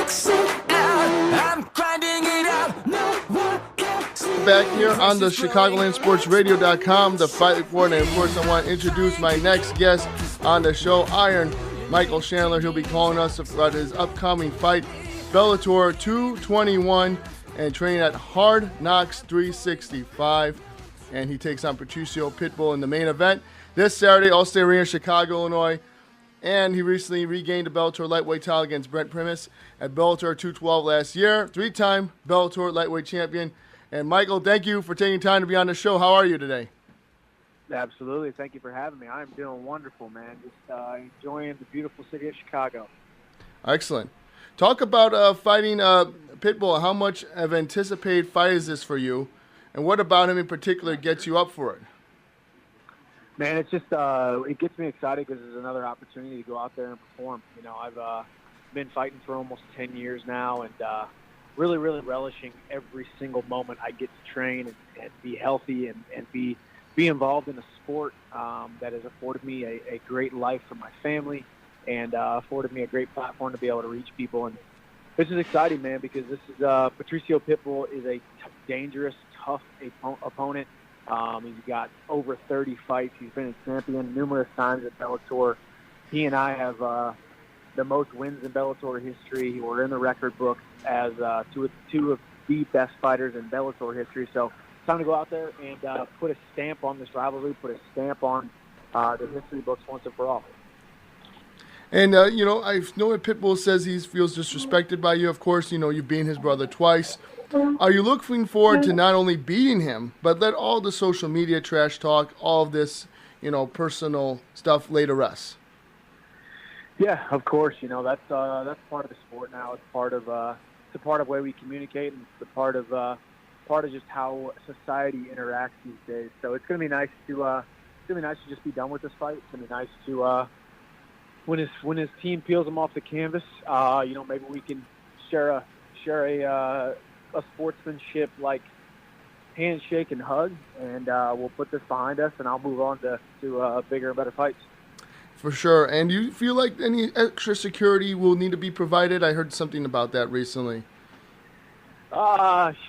Back here on the ChicagolandSportsRadio.com, the Fight Report, and of course I want to introduce my next guest on the show, Iron Michael Chandler. He'll be calling us about his upcoming fight, Bellator 221, and training at Hard Knocks 365, and he takes on Patricio Pitbull in the main event this Saturday, Allstate Arena, Chicago, Illinois. And he recently regained the Bellator Lightweight title against Brent Primus at Bellator 212 last year. Three-time Bellator Lightweight Champion. And Michael, thank you for taking time to be on the show. How are you today? Absolutely. Thank you for having me. I'm doing wonderful, man. Just enjoying the beautiful city of Chicago. Excellent. Talk about fighting Pitbull. How much of an anticipated fight is this for you? And what about him in particular gets you up for it? Man, it's just it gets me excited because it's another opportunity to go out there and perform. You know, I've been fighting for almost 10 years now, and really relishing every single moment I get to train and be healthy and be involved in a sport that has afforded me a great life for my family and afforded me a great platform to be able to reach people. And this is exciting, man, because this is Patricio Pitbull is a dangerous, tough opponent. He's got over 30 fights. He's been a champion numerous times at Bellator. He and I have the most wins in Bellator history. We're in the record books as two of the best fighters in Bellator history. So it's time to go out there and put a stamp on this rivalry, put a stamp on the history books once and for all. And, you know, I know that Pitbull says he feels disrespected by you. Of course, you know, you've beaten his brother twice. Are you looking forward to not only beating him, but let all the social media trash talk, all of this, you know, personal stuff lay to rest? Yeah, of course. You know, that's part of the sport now. It's part of it's a part of the way we communicate, and it's a part of just how society interacts these days. So it's gonna be nice to just be done with this fight. It's gonna be nice to when his team peels him off the canvas. You know, maybe we can share a sportsmanship like handshake and hug, and we'll put this behind us, and I'll move on to bigger and better fights. For sure. And do you feel like any extra security will need to be provided? I heard something about that recently.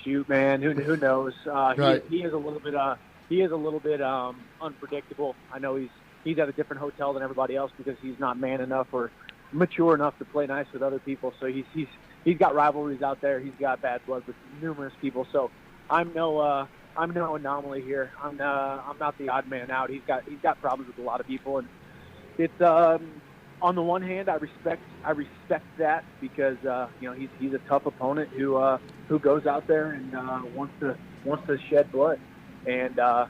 Shoot, man, who knows? Right. He is a little bit unpredictable. I know he's at a different hotel than everybody else because he's not man enough or mature enough to play nice with other people. So he's got rivalries out there. He's got bad blood with numerous people. So I'm no anomaly here. I'm not the odd man out. He's got problems with a lot of people, and it's on the one hand I respect that because you know he's a tough opponent who goes out there and wants to shed blood, and I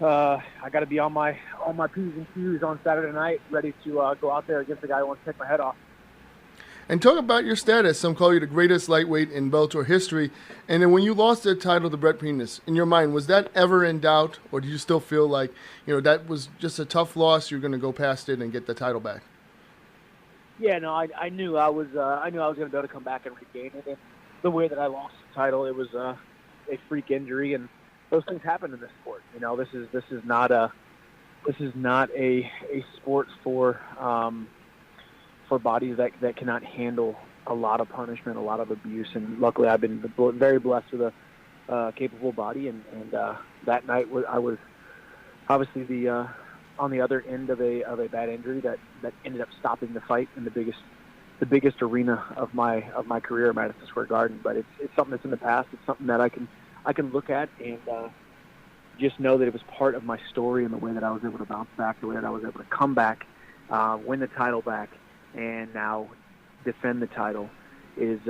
got to be on my P's and Q's on Saturday night, ready to go out there against the guy who wants to take my head off. And talk about your status. Some call you the greatest lightweight in Bellator history. And then when you lost the title to Brent Primus, in your mind, was that ever in doubt, or do you still feel like, you know, that was just a tough loss, you're going to go past it and get the title back? Yeah, no, I knew I was going to be able to come back and regain it. And the way that I lost the title, it was a freak injury, and those things happen in this sport. You know, this is not a sport for bodies that cannot handle a lot of punishment, a lot of abuse, and luckily I've been very blessed with a capable body, and that night I was obviously on the other end of a bad injury that ended up stopping the fight in the biggest arena of my career, Madison Square Garden. But it's something that's in the past. It's something that I can look at and just know that it was part of my story and the way that I was able to bounce back, the way that I was able to come back, win the title back, and now defend the title is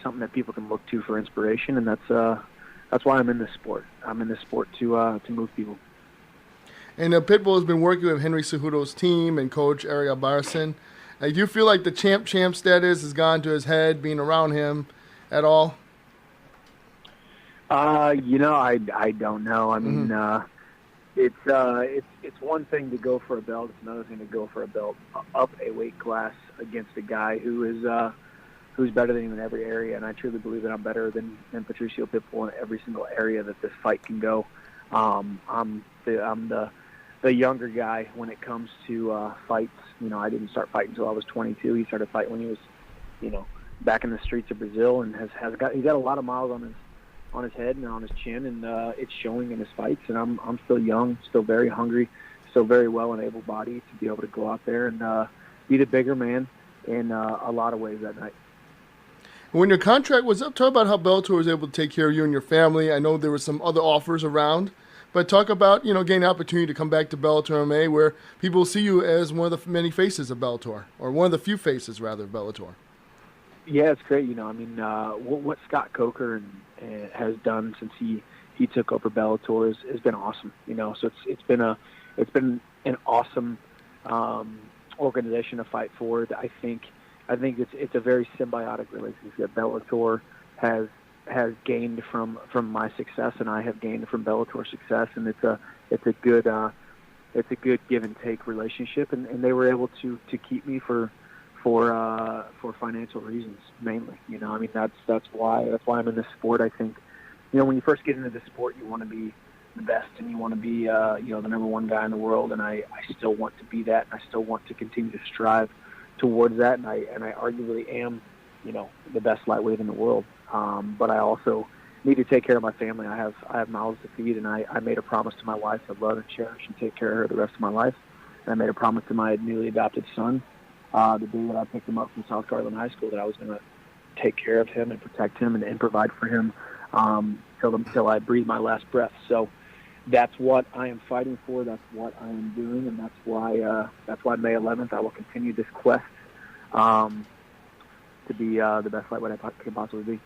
something that people can look to for inspiration, and that's why I'm in this sport. I'm in this sport to move people. And Pitbull has been working with Henri Hoofd's team and coach Ariel Barson. Do you feel like the champ status has gone to his head, being around him at all? You know, I don't know. I mean, it's one thing to go for a belt. It's another thing to go for a belt up a weight class against a guy who's better than him in every area. And I truly believe that I'm better than Patricio Pitbull in every single area that this fight can go. I'm the younger guy when it comes to fights. You know, I didn't start fighting until I was 22. He started fighting when he was, back in the streets of Brazil, and he's got a lot of miles on his head and on his chin, and it's showing in his fights. And I'm still young, still very hungry, still very well and able-bodied to be able to go out there and be the bigger man in a lot of ways that night. When your contract was up, talk about how Bellator was able to take care of you and your family. I know there were some other offers around, but talk about, getting the opportunity to come back to Bellator MMA, where people see you as one of the many faces of Bellator, or one of the few faces, rather, of Bellator. Yeah, it's great. What Scott Coker has done since he took over Bellator has been awesome. So it's been an awesome organization to fight for. I think it's a very symbiotic relationship. Bellator has gained from my success, and I have gained from Bellator's success, and it's a good give and take relationship. And they were able to keep me for financial reasons mainly. That's why I'm in this sport. I think when you first get into this sport, you want to be the best, and you want to be the number one guy in the world, and I still want to be that, and I still want to continue to strive towards that, and I arguably am the best lightweight in the world, but I also need to take care of my family. I have mouths to feed, and I made a promise to my wife to love and cherish and take care of her the rest of my life, and I made a promise to my newly adopted son the day that I picked him up from South Garland High School that I was going to take care of him and protect him and provide for him till I breathe my last breath. So that's what I am fighting for. That's what I am doing, and that's why May 11th I will continue this quest to be the best lightweight I can possibly be.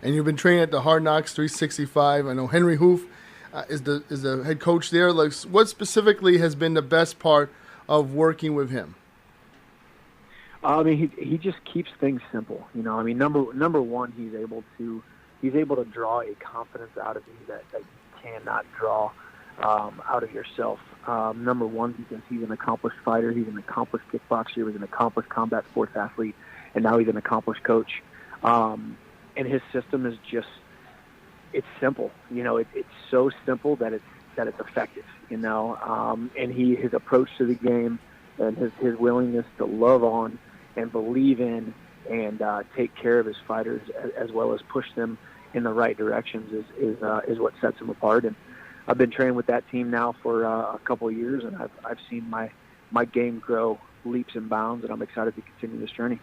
And you've been training at the Hard Knocks 365. I know Henri Hooft is the head coach there. Like, what specifically has been the best part of working with him? He just keeps things simple. Number one, he's able to draw a confidence out of you that you cannot draw out of yourself. Number one, because he's an accomplished fighter, he's an accomplished kickboxer, he was an accomplished combat sports athlete, and now he's an accomplished coach. And his system is it's simple. It's so simple that it's effective. And his approach to the game and his willingness to love on and believe in and take care of his fighters as well as push them in the right directions is what sets him apart. And I've been training with that team now for a couple of years, and I've seen my game grow leaps and bounds, and I'm excited to continue this journey.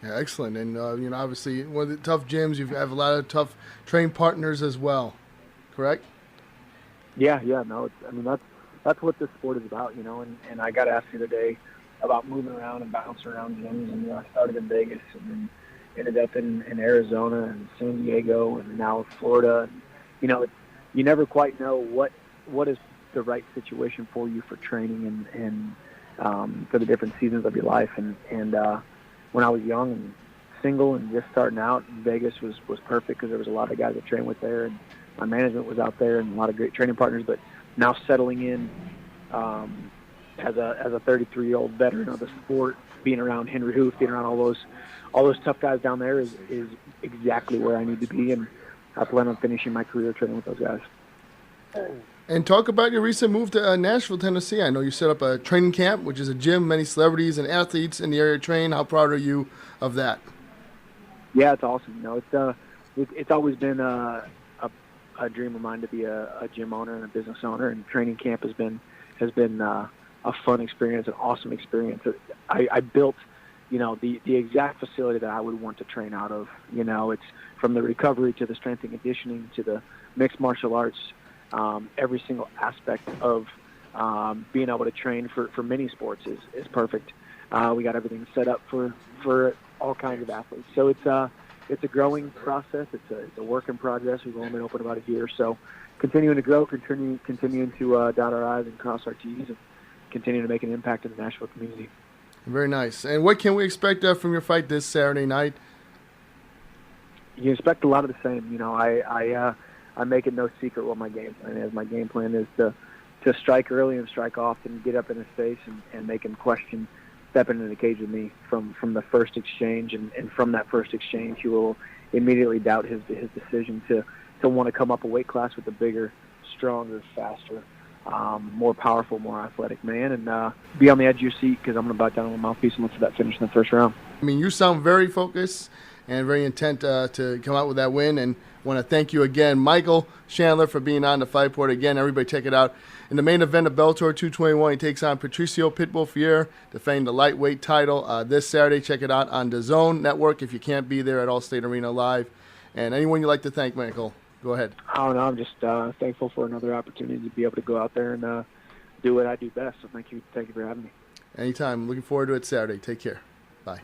Yeah, excellent. And obviously one of the tough gyms, you have a lot of tough training partners as well, correct? Yeah. No, that's what this sport is about, And I got asked the other day about moving around and bouncing around gyms, and I started in Vegas and then ended up in Arizona and San Diego and now Florida. And, you never quite know what is the right situation for you for training and for the different seasons of your life. And when I was young and single and just starting out, Vegas was perfect because there was a lot of guys I trained with there, and my management was out there and a lot of great training partners. But now settling in as a 33-year-old veteran of the sport, being around Henri Hooft, being around all those tough guys down there is exactly where I need to be, and I plan on finishing my career training with those guys. And talk about your recent move to Nashville, Tennessee. I know you set up a training camp, which is a gym many celebrities and athletes in the area train. How proud are you of that? Yeah, it's awesome. It's always been a dream of mine to be a gym owner and a business owner, and training camp has been a fun experience, an awesome experience. I built, the exact facility that I would want to train out of. It's from the recovery to the strength and conditioning to the mixed martial arts. Every single aspect of being able to train for many sports is perfect. We got everything set up for all kinds of athletes. So it's a growing process. It's a work in progress. We've only been open about a year, so continuing to grow, continuing to dot our I's and cross our T's, and continue to make an impact in the Nashville community. Very nice. And what can we expect from your fight this Saturday night? You expect a lot of the same. I make it no secret what my game plan is. My game plan is to strike early and strike often, get up in his face and make him question stepping in the cage with me from the first exchange. And from that first exchange, he will immediately doubt his decision to want to come up a weight class with a bigger, stronger, faster, more powerful, more athletic man, and be on the edge of your seat because I'm going to back down on my mouthpiece and look for that finish in the first round. I mean, you sound very focused and very intent to come out with that win, and want to thank you again, Michael Chandler, for being on the Fight Report. Again, everybody check it out. In the main event of Bellator 221, he takes on Patricio Pitbull Freire, defending the lightweight title this Saturday. Check it out on DAZN Network if you can't be there at Allstate Arena live. And anyone you'd like to thank, Michael, go ahead. Oh, no, I'm just thankful for another opportunity to be able to go out there and do what I do best. So thank you for having me. Anytime. Looking forward to it Saturday. Take care. Bye.